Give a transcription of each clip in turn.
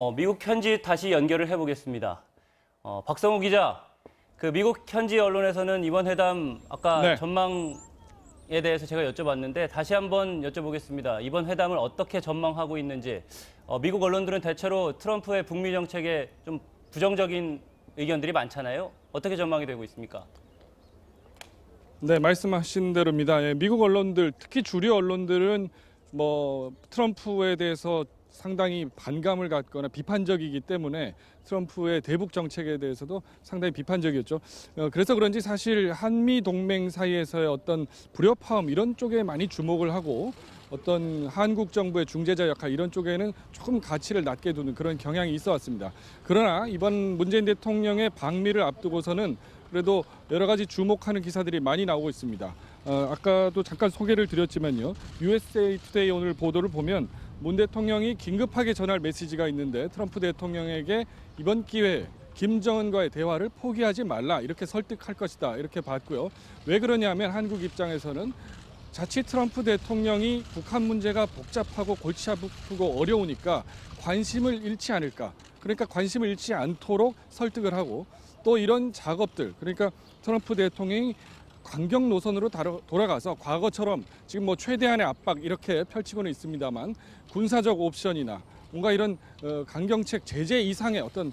미국 현지 다시 연결을 해보겠습니다. 박성우 기자, 그 미국 현지 언론에서는 이번 회담 아까 네. 전망에 대해서 제가 여쭤봤는데 다시 한번 여쭤보겠습니다. 이번 회담을 어떻게 전망하고 있는지. 미국 언론들은 대체로 트럼프의 북미 정책에 좀 부정적인 의견들이 많잖아요. 어떻게 전망이 되고 있습니까? 네, 말씀하신 대로입니다. 예, 미국 언론들, 특히 주류 언론들은 트럼프에 대해서 상당히 반감을 갖거나 비판적이기 때문에 트럼프의 대북 정책에 대해서도 상당히 비판적이었죠. 그래서 그런지 사실 한미 동맹 사이에서의 어떤 불협화음 이런 쪽에 많이 주목을 하고 어떤 한국 정부의 중재자 역할 이런 쪽에는 조금 가치를 낮게 두는 그런 경향이 있어 왔습니다. 그러나 이번 문재인 대통령의 방미를 앞두고서는 그래도 여러 가지 주목하는 기사들이 많이 나오고 있습니다. 아까도 잠깐 소개를 드렸지만요. USA 투데이 오늘 보도를 보면 문 대통령이 긴급하게 전할 메시지가 있는데 트럼프 대통령에게 이번 기회에 김정은과의 대화를 포기하지 말라 이렇게 설득할 것이다 이렇게 봤고요. 왜 그러냐면 한국 입장에서는 자칫 트럼프 대통령이 북한 문제가 복잡하고 골치 아프고 어려우니까 관심을 잃지 않을까. 그러니까 관심을 잃지 않도록 설득을 하고 또 이런 작업들 그러니까 트럼프 대통령이 강경 노선으로 돌아가서 과거처럼 지금 최대한의 압박 이렇게 펼치고는 있습니다만 군사적 옵션이나 뭔가 이런 강경책 제재 이상의 어떤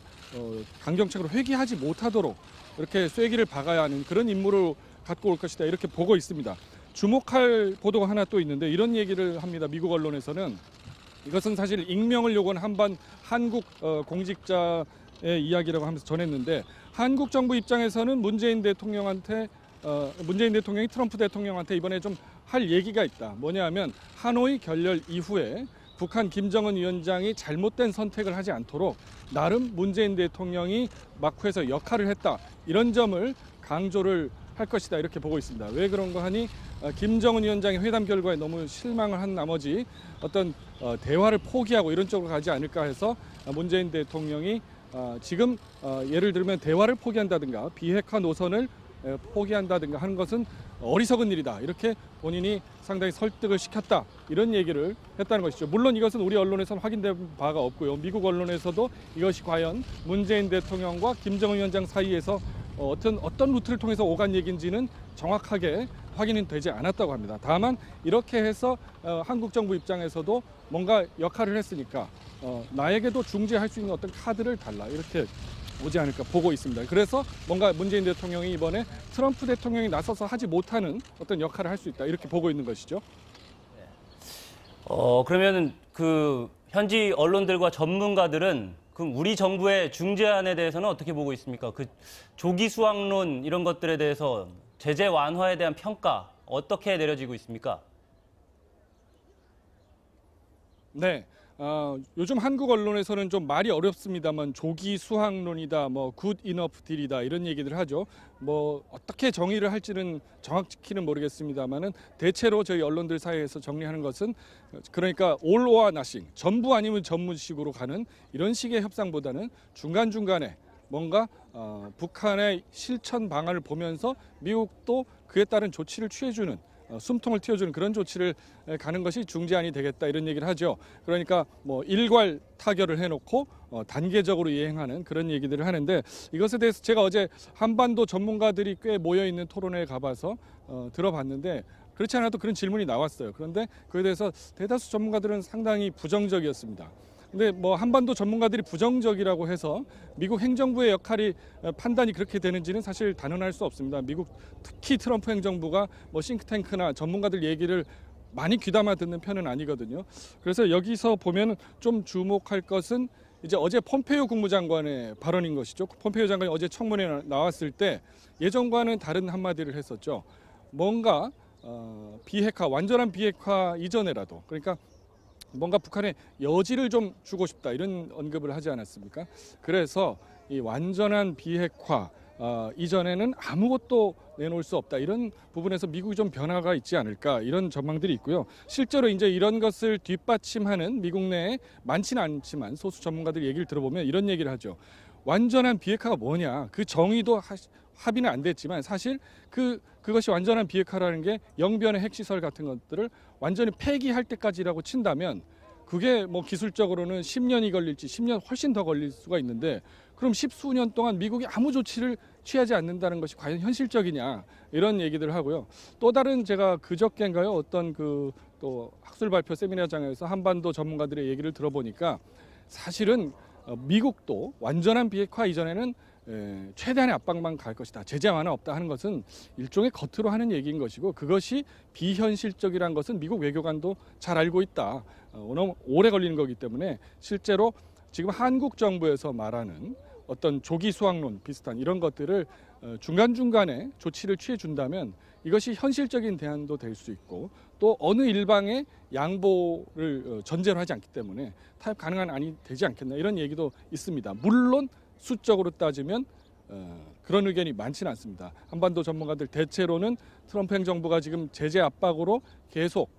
강경책으로 회귀하지 못하도록 이렇게 쐐기를 박아야 하는 그런 임무를 갖고 올 것이다 이렇게 보고 있습니다. 주목할 보도가 하나 또 있는데 이런 얘기를 합니다. 미국 언론에서는 이것은 사실 익명을 요구한 한국 공직자의 이야기라고 하면서 전했는데 한국 정부 입장에서는 문재인 대통령이 트럼프 대통령한테 이번에 좀 할 얘기가 있다. 뭐냐 하면 하노이 결렬 이후에 북한 김정은 위원장이 잘못된 선택을 하지 않도록 나름 문재인 대통령이 막후에서 역할을 했다. 이런 점을 강조를 할 것이다. 이렇게 보고 있습니다. 왜 그런가 하니 김정은 위원장의 회담 결과에 너무 실망을 한 나머지 어떤 대화를 포기하고 이런 쪽으로 가지 않을까 해서 문재인 대통령이 지금 예를 들면 대화를 포기한다든가 비핵화 노선을 포기한다든가 하는 것은 어리석은 일이다. 이렇게 본인이 상당히 설득을 시켰다. 이런 얘기를 했다는 것이죠. 물론 이것은 우리 언론에서는 확인된 바가 없고요. 미국 언론에서도 이것이 과연 문재인 대통령과 김정은 위원장 사이에서 어떤 루트를 통해서 오간 얘기인지는 정확하게 확인은 되지 않았다고 합니다. 다만 이렇게 해서 한국 정부 입장에서도 뭔가 역할을 했으니까 나에게도 중재할 수 있는 어떤 카드를 달라. 이렇게 오지 않을까 보고 있습니다. 그래서 뭔가 문재인 대통령이 이번에 트럼프 대통령이 나서서 하지 못하는 어떤 역할을 할 수 있다. 이렇게 보고 있는 것이죠. 그러면 그 현지 언론들과 전문가들은 그럼 우리 정부의 중재안에 대해서는 어떻게 보고 있습니까? 그 조기 수학론 이런 것들에 대해서 제재 완화에 대한 평가 어떻게 내려지고 있습니까? 네. 요즘 한국 언론에서는 좀 말이 어렵습니다만 조기 수학론이다, 굿 이너프 딜이다 이런 얘기들 하죠. 어떻게 정의를 할지는 정확히는 모르겠습니다만은 대체로 저희 언론들 사이에서 정리하는 것은 그러니까 all or nothing, 전부 아니면 전무식으로 가는 이런 식의 협상보다는 중간중간에 뭔가 북한의 실천 방안을 보면서 미국도 그에 따른 조치를 취해주는 숨통을 틔워주는 그런 조치를 가는 것이 중재안이 되겠다 이런 얘기를 하죠. 그러니까 일괄 타결을 해놓고 단계적으로 이행하는 그런 얘기들을 하는데 이것에 대해서 제가 어제 한반도 전문가들이 꽤 모여 있는 토론회에 가봐서 들어봤는데 그렇지 않아도 그런 질문이 나왔어요. 그런데 그에 대해서 대다수 전문가들은 상당히 부정적이었습니다. 근데 한반도 전문가들이 부정적이라고 해서 미국 행정부의 역할이 판단이 그렇게 되는지는 사실 단언할 수 없습니다. 미국 특히 트럼프 행정부가 싱크탱크나 전문가들 얘기를 많이 귀담아 듣는 편은 아니거든요. 그래서 여기서 보면 좀 주목할 것은 이제 어제 폼페이오 국무장관의 발언인 것이죠. 폼페이오 장관이 어제 청문회에 나왔을 때 예전과는 다른 한마디를 했었죠. 뭔가 비핵화, 완전한 비핵화 이전에라도 그러니까 뭔가 북한에 여지를 좀 주고 싶다 이런 언급을 하지 않았습니까? 그래서 이 완전한 비핵화 이전에는 아무것도 내놓을 수 없다 이런 부분에서 미국이 좀 변화가 있지 않을까 이런 전망들이 있고요. 실제로 이제 이런 것을 뒷받침하는 미국 내에 많지는 않지만 소수 전문가들 얘기를 들어보면 이런 얘기를 하죠. 완전한 비핵화가 뭐냐? 그 정의도 합의는 안 됐지만 사실 그것이 완전한 비핵화라는 게 영변의 핵시설 같은 것들을 완전히 폐기할 때까지라고 친다면 그게 뭐 기술적으로는 10년이 걸릴지 10년 훨씬 더 걸릴 수가 있는데 그럼 10수년 동안 미국이 아무 조치를 취하지 않는다는 것이 과연 현실적이냐 이런 얘기들을 하고요. 또 다른 제가 그저께인가요? 어떤 그 또 학술 발표 세미나장에서 한반도 전문가들의 얘기를 들어보니까 사실은 미국도 완전한 비핵화 이전에는 최대한의 압박만 갈 것이다. 제재 완화 없다 하는 것은 일종의 겉으로 하는 얘기인 것이고 그것이 비현실적이란 것은 미국 외교관도 잘 알고 있다. 너무 오래 걸리는 거기 때문에 실제로 지금 한국 정부에서 말하는 어떤 조기 수학론 비슷한 이런 것들을 중간중간에 조치를 취해준다면 이것이 현실적인 대안도 될 수 있고 또 어느 일방의 양보를 전제로 하지 않기 때문에 타협 가능한 안이 되지 않겠나 이런 얘기도 있습니다. 물론 수적으로 따지면 그런 의견이 많지는 않습니다. 한반도 전문가들 대체로는 트럼프 행정부가 지금 제재 압박으로 계속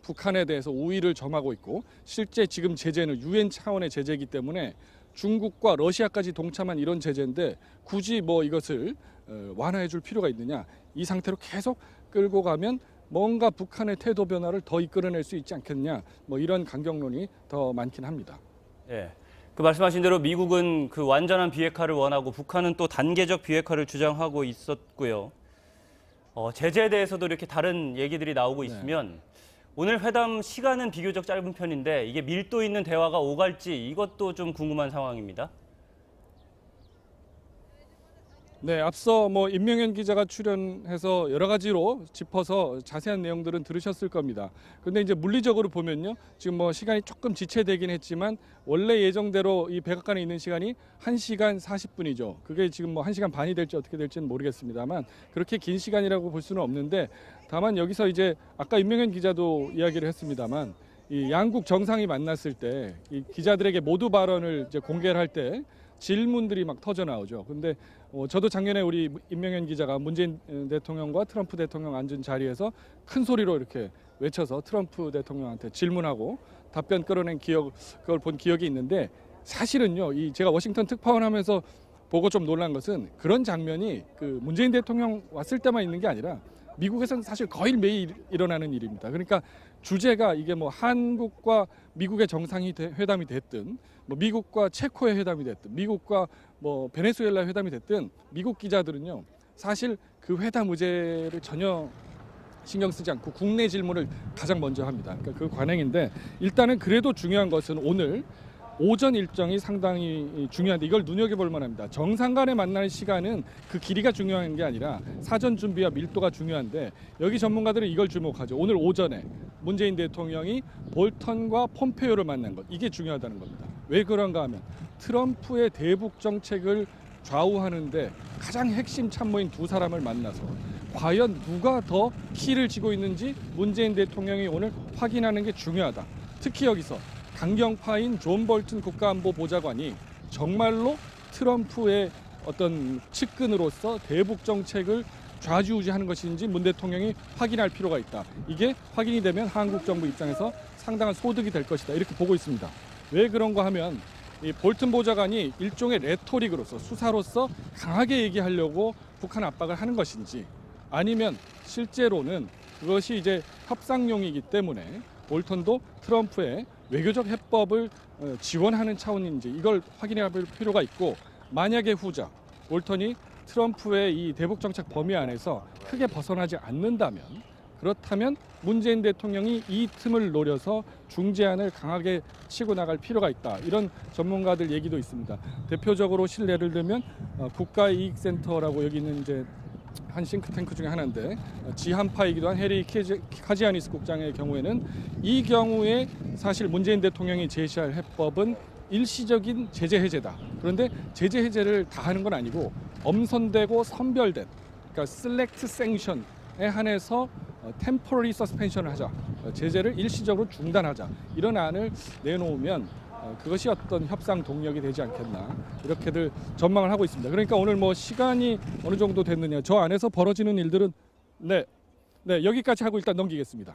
북한에 대해서 우위를 점하고 있고 실제 지금 제재는 유엔 차원의 제재이기 때문에 중국과 러시아까지 동참한 이런 제재인데 굳이 뭐 이것을 완화해 줄 필요가 있느냐. 이 상태로 계속 끌고 가면 뭔가 북한의 태도 변화를 더 이끌어낼 수 있지 않겠냐. 뭐 이런 강경론이 더 많긴 합니다. 예. 그 말씀하신 대로 미국은 그 완전한 비핵화를 원하고 북한은 또 단계적 비핵화를 주장하고 있었고요. 제재에 대해서도 이렇게 다른 얘기들이 나오고 있으면 오늘 회담 시간은 비교적 짧은 편인데 이게 밀도 있는 대화가 오갈지 이것도 좀 궁금한 상황입니다. 네, 앞서 뭐 임명현 기자가 출연해서 여러 가지로 짚어서 자세한 내용들은 들으셨을 겁니다. 그런데 이제 물리적으로 보면요, 지금 뭐 시간이 조금 지체되긴 했지만 원래 예정대로 이 백악관에 있는 시간이 1시간 40분이죠. 그게 지금 뭐 1시간 반이 될지 어떻게 될지는 모르겠습니다만 그렇게 긴 시간이라고 볼 수는 없는데 다만 여기서 이제 아까 임명현 기자도 이야기를 했습니다만 이 양국 정상이 만났을 때 이 기자들에게 모두 발언을 이제 공개를 할 때 질문들이 막 터져 나오죠. 근데 저도 작년에 우리 임명현 기자가 문재인 대통령과 트럼프 대통령 앉은 자리에서 큰 소리로 이렇게 외쳐서 트럼프 대통령한테 질문하고 답변 끌어낸 그걸 본 기억이 있는데 사실은요, 이 제가 워싱턴 특파원 하면서 보고 좀 놀란 것은 그런 장면이 그 문재인 대통령 왔을 때만 있는 게 아니라 미국에서는 사실 거의 매일 일어나는 일입니다. 그러니까 주제가 이게 뭐 한국과 미국의 정상이 회담이 됐든 뭐 미국과 체코의 회담이 됐든 미국과 뭐 베네수엘라 회담이 됐든 미국 기자들은요 사실 그 회담 의제를 전혀 신경 쓰지 않고 국내 질문을 가장 먼저 합니다. 그러니까 그 관행인데 일단은 그래도 중요한 것은 오늘 오전 일정이 상당히 중요한데 이걸 눈여겨볼 만합니다. 정상 간에 만날 시간은 그 길이가 중요한 게 아니라 사전 준비와 밀도가 중요한데 여기 전문가들은 이걸 주목하죠. 오늘 오전에 문재인 대통령이 볼턴과 폼페이오를 만난 것, 이게 중요하다는 겁니다. 왜 그런가 하면 트럼프의 대북 정책을 좌우하는데 가장 핵심 참모인 두 사람을 만나서 과연 누가 더 키를 쥐고 있는지 문재인 대통령이 오늘 확인하는 게 중요하다. 특히 여기서 강경파인 존 볼튼 국가안보보좌관이 정말로 트럼프의 어떤 측근으로서 대북 정책을 좌지우지하는 것인지 문 대통령이 확인할 필요가 있다. 이게 확인이 되면 한국 정부 입장에서 상당한 소득이 될 것이다. 이렇게 보고 있습니다. 왜 그런가 하면 이 볼튼 보좌관이 일종의 레토릭으로서 수사로서 강하게 얘기하려고 북한 압박을 하는 것인지 아니면 실제로는 그것이 이제 협상용이기 때문에 볼턴도 트럼프의 외교적 해법을 지원하는 차원인지 이걸 확인해 볼 필요가 있고 만약에 후자 볼턴이 트럼프의 이 대북 정책 범위 안에서 크게 벗어나지 않는다면 그렇다면 문재인 대통령이 이 틈을 노려서 중재안을 강하게 치고 나갈 필요가 있다. 이런 전문가들 얘기도 있습니다. 대표적으로 실례를 들면 국가이익센터라고 여기 있는 이제 한 싱크탱크 중에 하나인데 지한파이기도 한 해리 카지아니스 국장의 경우에는 이 경우에 사실 문재인 대통령이 제시할 해법은 일시적인 제재 해제다. 그런데 제재 해제를 다 하는 건 아니고 엄선되고 선별된 그러니까 select sanction에 한해서 temporary suspension을 하자. 제재를 일시적으로 중단하자. 이런 안을 내놓으면 그것이 어떤 협상 동력이 되지 않겠나 이렇게들 전망을 하고 있습니다. 그러니까 오늘 뭐 시간이 어느 정도 됐느냐 저 안에서 벌어지는 일들은 네 여기까지 하고 일단 넘기겠습니다.